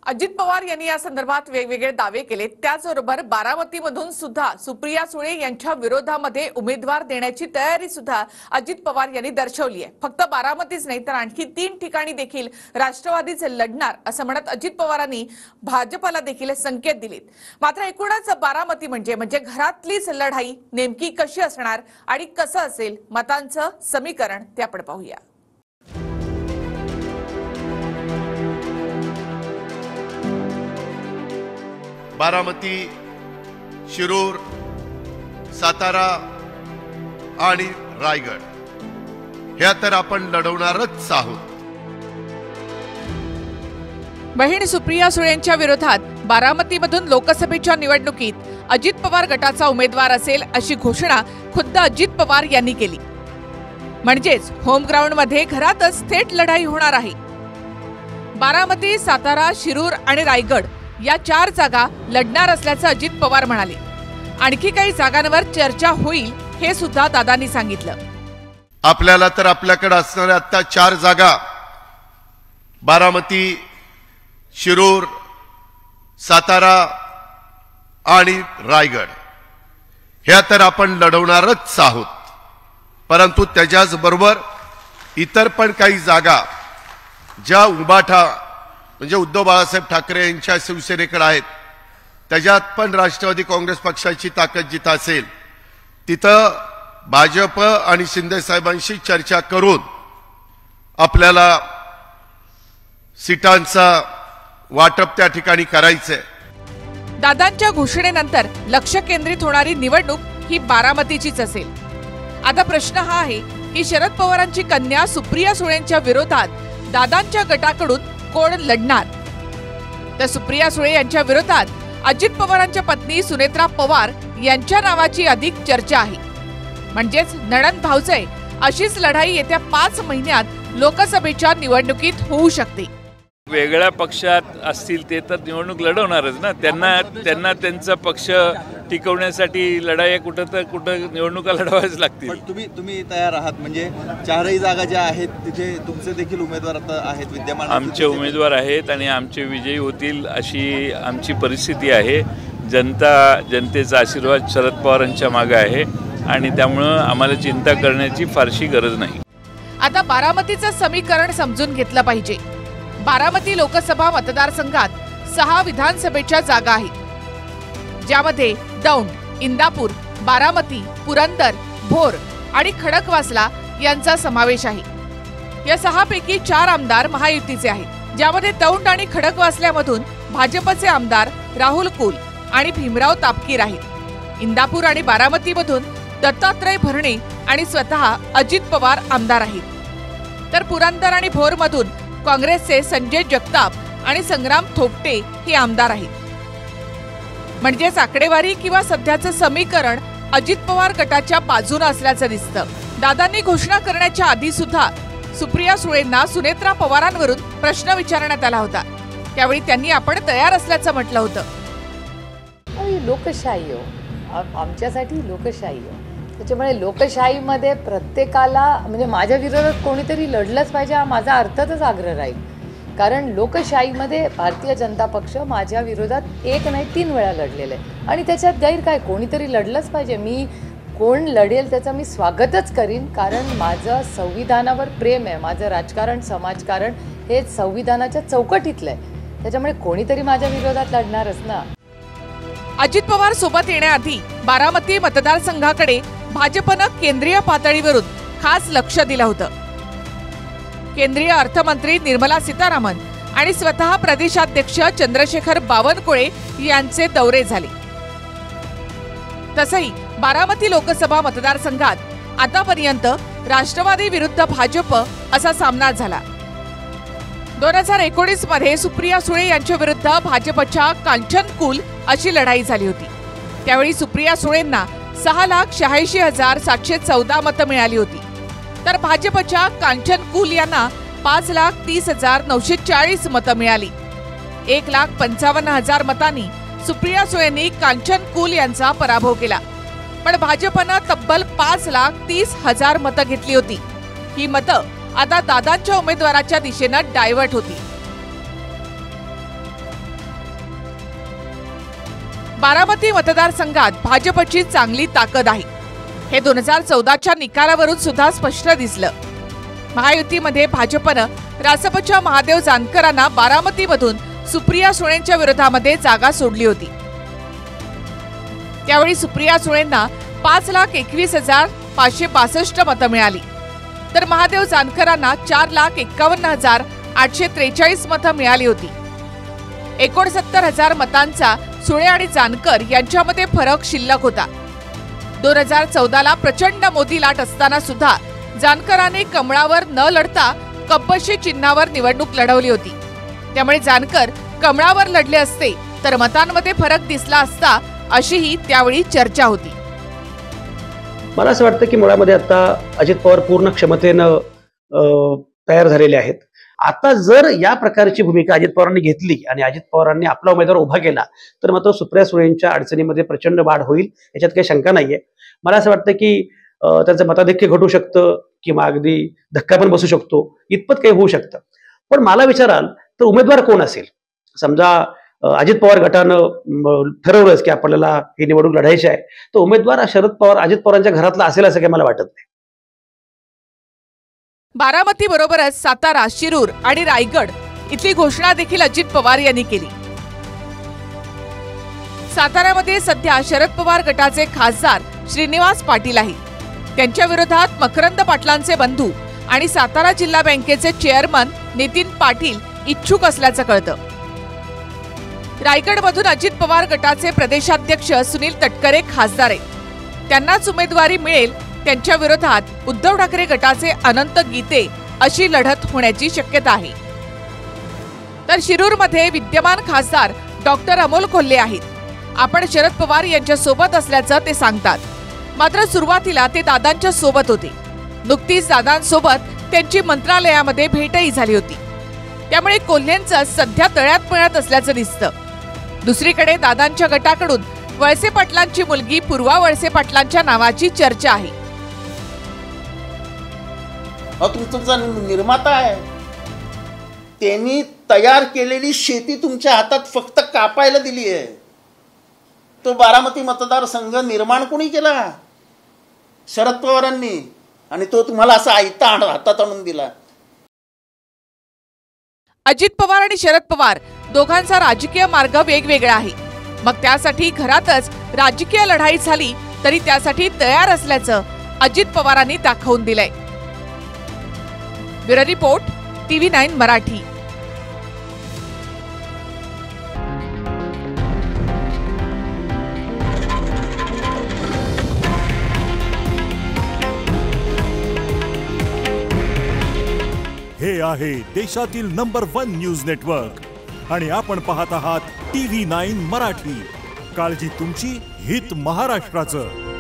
अजित पवार यांनी या संदर्भात वेगवेगळे दावे केले। त्याचबरोबर बारामतीमधून सुद्धा सुप्रिया सुळे यांच्या विरोधामध्ये उमेदवार देण्याची तयारी सुद्धा अजित पवार यांनी दर्शवली आहे। फक्त बारामतीच नाही तर आणखी 3 ठिकाणी देखील राष्ट्रवादीचे लढणार असं म्हणत अजित पवारांनी भाजपला देखील संकेत दिलेत। मात्र एकूणच बारामती म्हणजे घरातलीच लढाई नेमकी कशी असणार आणि कसं असेल मतांचं समीकरण ते आपण पाहूया। बारामती, शिरूर, सातारा आणि रायगड ह्या तर आपण लढवणारच आहोत। बहीण सुप्रिया सुळेंच्या विरोधात बारामतीमधून लोकसभेच्या निवडणुकीत अजित पवार गटाचा उमेदवार असेल अशी घोषणा खुद्द अजित पवार यांनी केली। म्हणजेच होम ग्राउंडमध्ये घरातच थेट लढाई होणार आहे। बारामती, सातारा, शिरूर आणि रायगड या 4 जागा लढणार असल्याचं अजित पवार म्हणाले। आणखी काही जागांवर चर्चा होईल हे सुद्धा दादांनी सांगितलं। आपल्याला तर आपल्याकडे असणाऱ्या आता 4 जागा बारामती, शिरूर, सातारा आणि रायगड ह्या तर आपण लढवणारच आहोत। परंतु त्याच्याच बरोबर इतर पण काही जागा ज्या उभाठा म्हणजे उद्धव बाळासाहेब ठाकरे यांच्या शिवसेनेकडे आहेत, त्याच्यात पण राष्ट्रवादी काँग्रेस पक्षाची ताकद जिथं असेल तिथं भाजप आणि शिंदे साहेबांशी चर्चा करून आपल्याला सीटांचा वाटप त्या ठिकाणी करायचंय। दादांच्या घोषणेनंतर लक्ष केंद्रित होणारी निवडणूक ही बारामतीचीच असेल। आता प्रश्न हा आहे की शरद पवारांची कन्या सुप्रिया सुळेंच्या विरोधात दादांच्या गटाकडून कोण लढणार? तर सुप्रिया सुळे यांच्या विरोधात अजित पवारांच्या पत्नी सुनेत्रा पवार यांच्या नावाची अधिक चर्चा आहे। म्हणजेच नणंद भाऊजाई अशीच लढाई येत्या 5 महिन्यात लोकसभेच्या निवडणुकीत होऊ शकते। वेगळ्या पक्षात असतील ते तर निवडणूक लढवणारच ना। त्यांना त्यांचा पक्ष टिकवण्यासाठी लढाई कुठं निवडणुका लढवायच लागतील। पण तुम्ही तयार आहात म्हणजे 4ही जागा ज्या आहेत तिथे तुमचे देखील उमेदवार आता आहेत विद्यमान? आमचे उमेदवार आहेत आणि आमचे विजयी होतील अशी आमची परिस्थिती आहे। जनतेचा आशीर्वाद शरद पवारांच्या मागे आहे आणि त्यामुळे आम्हाला चिंता करण्याची फारशी गरज नाही। आता बारामतीचं समीकरण समजून घेतलं पाहिजे। बारामती लोकसभा मतदारसंघात 6 विधानसभेच्या जागा आहेत, ज्यामध्ये दौंड, इंदापूर, बारामती, पुरंदर, भोर आणि खडकवासला यांचा समावेश आहे। या 6 पैकी 4 आमदार महायुतीचे आहेत, ज्यामध्ये दौंड आणि खडकवासल्यामधून भाजपचे आमदार राहुल कुल आणि भीमराव तापकीर आहेत। इंदापूर आणि बारामतीमधून दत्तात्रय भरणे आणि स्वतः अजित पवार आमदार आहेत। तर पुरंदर आणि भोरमधून काँग्रेसचे संजय जगताप आणि संग्राम थोपटे हे आमदार आहेत। म्हणजेच आकडेवारी किंवा सध्याचं समीकरण अजित पवार गटाच्या बाजूने असल्याचं दिसतं। दादांनी घोषणा करण्याच्या आधी सुद्धा सुप्रिया सुळेंना सुनेत्रा पवारांवरून प्रश्न विचारण्यात आला होता। त्यावेळी त्यांनी आपण तयार असल्याचं म्हटलं होतं। लोकशाही आमच्यासाठी लोकशाही त्याच्यामुळे लोकशाहीमध्ये प्रत्येकाला म्हणजे माझ्या विरोधात कोणीतरी लढलंच पाहिजे हा माझा अर्थातच आग्रह राहील। कारण लोकशाहीमध्ये भारतीय जनता पक्ष माझ्या विरोधात 1 नाही 3 वेळा लढलेलं आहे आणि त्याच्यात गैर काय, कोणीतरी लढलंच पाहिजे। मी कोण लढेल त्याचं मी स्वागतच करीन, कारण माझं संविधानावर प्रेम आहे। माझं राजकारण समाजकारण हे संविधानाच्या चौकटीतलं आहे, त्याच्यामुळे कोणीतरी माझ्या विरोधात लढणारच ना। अजित पवार सोबत येण्याआधी बारामती मतदारसंघाकडे भाजपनं केंद्रीय पातळीवरून खास लक्ष दिलं होतं। केंद्रीय अर्थमंत्री निर्मला सीतारामन आणि स्वतः प्रदेशाध्यक्ष चंद्रशेखर बावनकुळे यांचे दौरे झाले। तसंही बारामती लोकसभा मतदारसंघात आतापर्यंत राष्ट्रवादी विरुद्ध भाजप असा सामना झाला। 2019 मध्ये सुप्रिया सुळे यांच्या विरुद्ध भाजपच्या कांचन कुल अशी लढाई झाली होती। त्यावेळी सुप्रिया सुळेंना 6,86,714 मतं मिळाली होती, तर भाजपच्या कांचन कुल यांना 5,30,940 मतं मिळाली। 1,55,000 मतांनी सुप्रिया सुळेंनी कांचन कुल यांचा पराभव केला। पण भाजपनं तब्बल 5,30,000 मतं घेतली होती। ही मतं आता दादांच्या उमेदवाराच्या दिशेने डायव्हर्ट होती। बारामती मतदारसंघात भाजपची चांगली ताकद आहे हे 2014च्या निकालावरून सुद्धा स्पष्ट दिसलं। महायुतीमध्ये भाजपनं रासपच्या महादेव जानकरांना बारामतीमधून सुप्रिया सुळेंच्या विरोधामध्ये जागा सोडली होती। त्यावेळी सुप्रिया सुळेंना 5,21,562 मतं मिळाली, तर महादेव जानकरांना 4,51,843 मतं मिळाली होती। 69,000 मतांचा सुळे आणि जानकर यांच्यामध्ये फरक शिल्लक होता। 2014ला प्रचंड मोदी लाट असताना सुद्धा जानकरांनी कमळावर न लढता कब्बशी चिन्हावर निवडणूक लढवली होती। त्यामुळे जानकर कमळावर लढले असते तर मतांमध्ये फरक दिसला असता, अशीही त्यावेळी चर्चा होती। मला असं वाटतं की मुळामध्ये आता अजित पवार पूर्ण क्षमतेनं तयार झालेले आहेत। आता जर या प्रकारची भूमिका अजित पवारांनी घेतली आणि अजित पवारांनी आपला उमेदवार उभा केला तर मात्र सुप्रिया सुळेंच्या अडचणीमध्ये प्रचंड वाढ होईल, याच्यात काही शंका नाहीये। मला असं वाटतं की त्यांचं मताधिक्य घटू शकतं किंवा अगदी धक्का पण बसू शकतो, इतपत काही होऊ शकतं। पण मला विचाराल तर उमेदवार कोण असेल? समजा अजित पवार गटानं ठरवलंच की आपल्याला ही निवडणूक लढायची आहे, तर उमेदवार शरद पवार अजित पवारांच्या घरातला असेल असं काही मला वाटत नाही। बारामती बरोबरच सातारा, शिरूर आणि रायगड इथली घोषणा देखील अजित पवार यांनी केली। साताऱ्यामध्ये सध्या शरद पवार गटाचे खासदार श्रीनिवास पाटील आहेत। त्यांच्या विरोधात मकरंद पाटलांचे बंधू आणि सातारा जिल्हा बँकेचे चेअरमन नितीन पाटील इच्छुक असल्याचं कळतं। रायगडमधून अजित पवार गटाचे प्रदेशाध्यक्ष सुनील तटकरे खासदार आहेत, त्यांनाच उमेदवारी मिळेल। त्यांच्या विरोधात उद्धव ठाकरे गटाचे अनंत गीते अशी लढत होण्याची शक्यता आहे। तर शिरूरमध्ये विद्यमान खासदार डॉक्टर अमोल कोल्हे आहेत। आपण शरद पवार यांच्या सोबत असल्याचं ते सांगतात, मात्र सुरुवातीला ते दादांच्या सोबत होते। नुकतीच दादांसोबत त्यांची मंत्रालयामध्ये भेटही झाली होती, त्यामुळे कोल्हेंचं सध्या तळ्यात मळ्यात असल्याचं दिसतं। दुसरीकडे दादांच्या गटाकडून वळसे पाटलांची मुलगी पूर्वा वळसे पाटलांच्या नावाची चर्चा आहे। तुमचा निर्माता आहे, त्यांनी तयार केलेली शेती तुमच्या हातात फक्त कापायला दिली आहे। तो बारामती मतदारसंघ निर्माण कोणी केला? शरद पवारांनी, आणि तो तुम्हाला असा आयता हातात आणून दिला। अजित पवार आणि शरद पवार दोघांचा राजकीय मार्ग वेगवेगळा आहे। मग त्यासाठी घरातच राजकीय लढाई झाली तरी त्यासाठी तयार असल्याचं अजित पवारांनी दाखवून दिलंय। Bureau report, TV9 Marathi. हे आहे देशातील नंबर 1 न्यूज नेटवर्क आणि आपण पाहत आहात TV9 मराठी। काळजी तुमची, हित महाराष्ट्राचं।